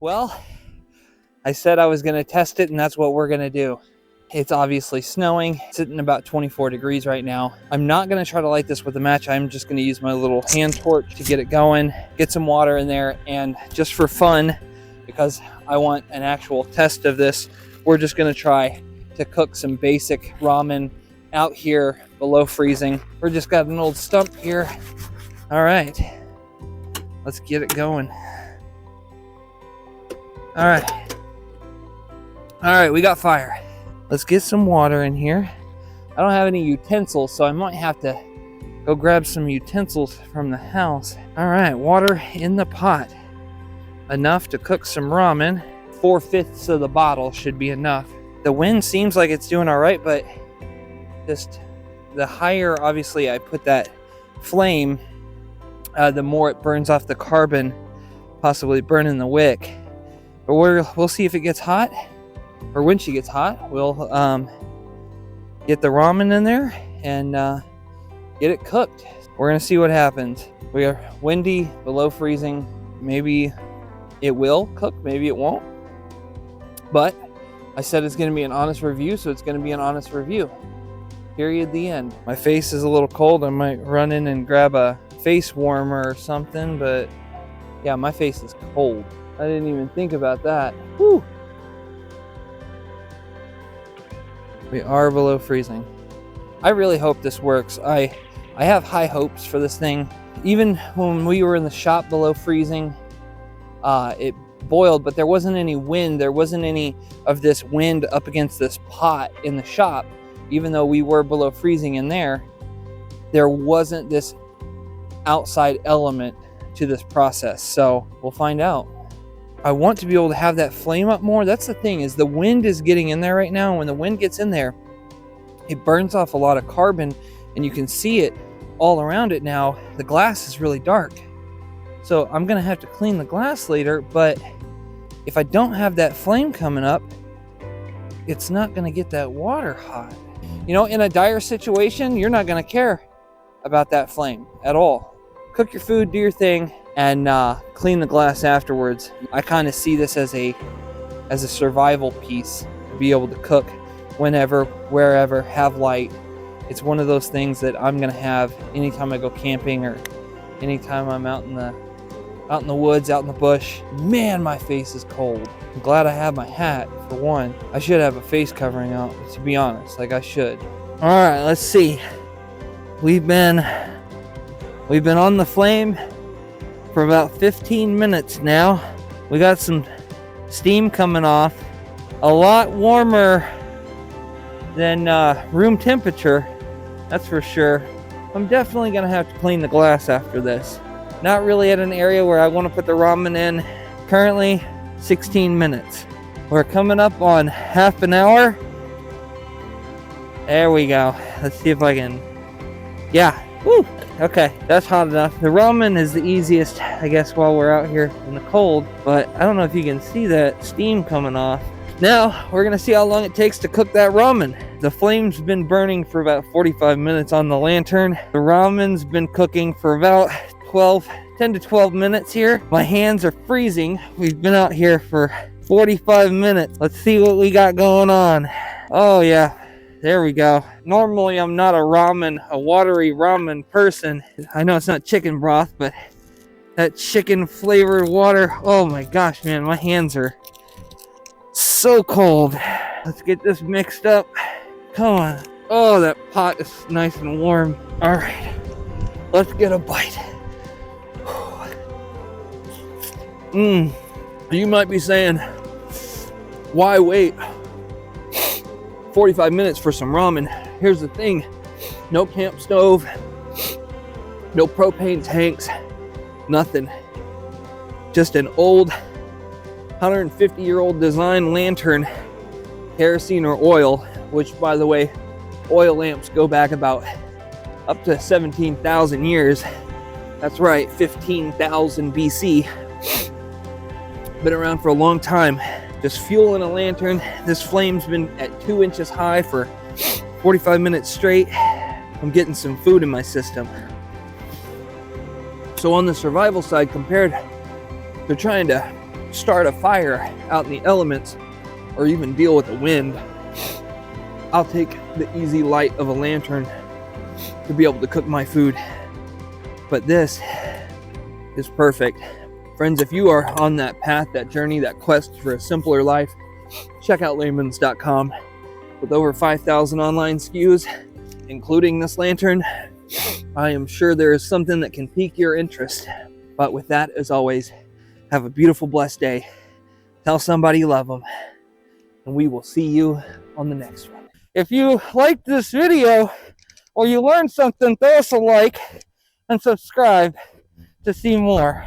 Well, I said I was going to test it, and that's what we're going to do. It's obviously snowing. It's sitting about 24 degrees right now. I'm not going to try to light this with a match. I'm just going to use my little hand torch to get it going, get some water in there, and just for fun, because I want an actual test of this, we're just going to try to cook some basic ramen out here below freezing. We're just got an old stump here. All right, let's get it going. All right, we got fire. Let's get some water in here. I don't have any utensils, so I might have to go grab some utensils from the house. All right, water in the pot. Enough to cook some ramen. 4/5 of the bottle should be enough. The wind seems like it's doing all right, but just the higher, obviously, I put that flame, the more it burns off the carbon, possibly burning the wick. But we'll see if it gets hot. Or when she gets hot, we'll get the ramen in there and get it cooked. We're gonna see what happens. We are windy, below freezing. Maybe it will cook, maybe it won't. But I said it's gonna be an honest review, so it's gonna be an honest review. Period, the end. My face is a little cold. I might run in and grab a face warmer or something, but yeah, my face is cold. I didn't even think about that. Whew. We are below freezing. I really hope this works. I have high hopes for this thing. Even when we were in the shop below freezing, it boiled, but there wasn't any wind. There wasn't any of this wind up against this pot in the shop. Even though we were below freezing in there, there wasn't this outside element to this process. So we'll find out. I want to be able to have that flame up more. That's the thing, is the wind is getting in there right now. And when the wind gets in there, it burns off a lot of carbon, and you can see it all around it now. The glass is really dark. So I'm gonna have to clean the glass later, but if I don't have that flame coming up, it's not gonna get that water hot. You know, in a dire situation, you're not gonna care about that flame at all. Cook your food, do your thing, and clean the glass afterwards. I kind of see this as a survival piece, to be able to cook whenever, wherever, have light. It's one of those things that I'm gonna have anytime I go camping or anytime I'm out in the woods, out in the bush. Man, my face is cold. I'm glad I have my hat, for one. I should have a face covering out, to be honest, like I should. All right, let's see. We've been on the flame for about 15 minutes now. We got some steam coming off. A lot warmer than room temperature, that's for sure. I'm definitely gonna have to clean the glass after this. Not really at an area where I want to put the ramen in. Currently 16 minutes. We're coming up on half an hour. There we go. Let's see if I can, yeah, woo. Okay, that's hot enough. The ramen is the easiest, I guess, while we're out here in the cold, but I don't know if you can see that steam coming off. Now, we're gonna see how long it takes to cook that ramen. The flame's been burning for about 45 minutes on the lantern. The ramen's been cooking for about 10 to 12 minutes here. My hands are freezing. We've been out here for 45 minutes. Let's see what we got going on. Oh yeah. There we go. Normally I'm not a watery ramen person. I know it's not chicken broth, but that chicken flavored water. Oh my gosh, man, my hands are so cold. Let's get this mixed up. Come on. Oh, that pot is nice and warm. All right, let's get a bite. You might be saying, why wait 45 minutes for some ramen? Here's the thing, no camp stove, no propane tanks, nothing. Just an old 150-year-old design lantern, kerosene or oil, which, by the way, oil lamps go back about up to 17,000 years. That's right, 15,000 BC. Been around for a long time. Just fuel in a lantern. This flame's been at 2 inches high for 45 minutes straight. I'm getting some food in my system. So on the survival side, compared to trying to start a fire out in the elements or even deal with the wind, I'll take the easy light of a lantern to be able to cook my food. But this is perfect. Friends, if you are on that path, that journey, that quest for a simpler life, check out layman's.com. With over 5,000 online SKUs, including this lantern, I am sure there is something that can pique your interest. But with that, as always, have a beautiful, blessed day. Tell somebody you love them, and we will see you on the next one. If you liked this video or you learned something, throw us a like and subscribe to see more.